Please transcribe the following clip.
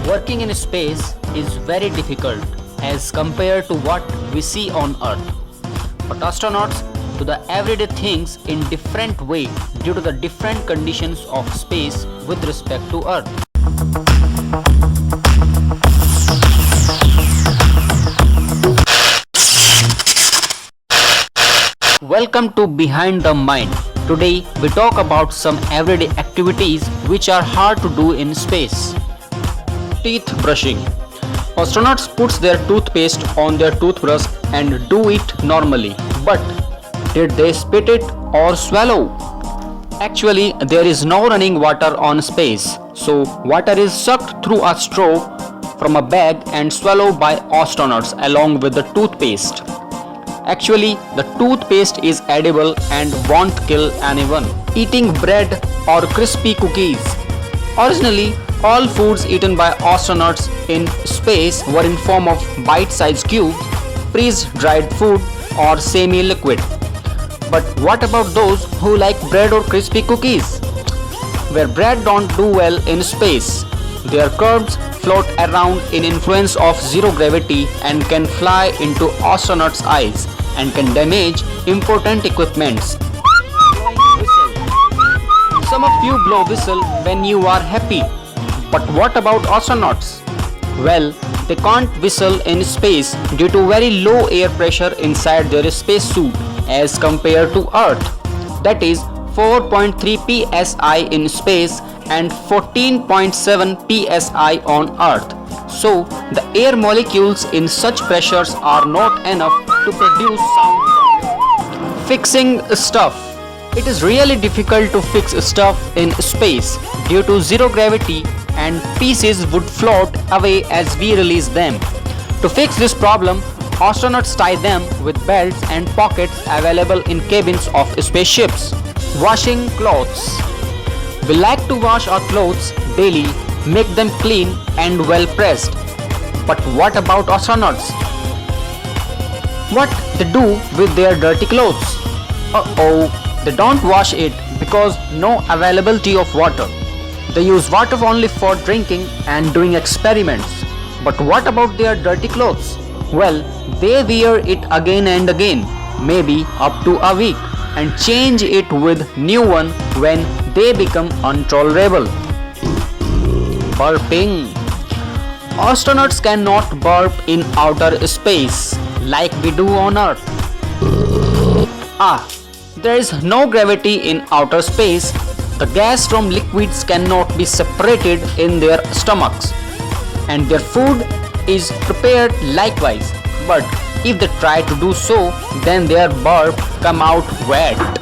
Working in space is very difficult as compared to what we see on Earth. But astronauts do the everyday things in different way due to the different conditions of space with respect to Earth. Welcome to Behind the Mind. Today we talk about some everyday activities which are hard to do in space. Teeth brushing. Astronauts put their toothpaste on their toothbrush and do it normally. But did they spit it or swallow? Actually, there is no running water on space. So water is sucked through a straw from a bag and swallowed by astronauts along with the toothpaste. Actually, the toothpaste is edible and won't kill anyone. Eating bread or crispy cookies. Originally, all foods eaten by astronauts in space were in form of bite-sized cubes, freeze-dried food or semi-liquid. But what about those who like bread or crispy cookies? Where bread don't do well in space. Their crumbs float around in influence of zero gravity and can fly into astronauts' eyes and can damage important equipments. Some of you blow whistle when you are happy. But what about astronauts? Well, they can't whistle in space due to very low air pressure inside their spacesuit as compared to Earth. That is 4.3 psi in space and 14.7 psi on Earth. So, the air molecules in such pressures are not enough to produce sound. Fixing stuff. It is really difficult to fix stuff in space due to zero gravity and pieces would float away as we release them. To fix this problem, astronauts tie them with belts and pockets available in cabins of spaceships. Washing clothes. We like to wash our clothes daily, make them clean and well pressed. But what about astronauts? What they do with their dirty clothes? They don't wash it because no availability of water. They use water only for drinking and doing experiments. But what about their dirty clothes? Well, they wear it again and again, maybe up to a week, and change it with new one when they become intolerable. Burping. Astronauts cannot burp in outer space like we do on Earth. There is no gravity in outer space. The gas from liquids cannot be separated in their stomachs, and their food is prepared likewise. But if they try to do so, then their burp come out wet.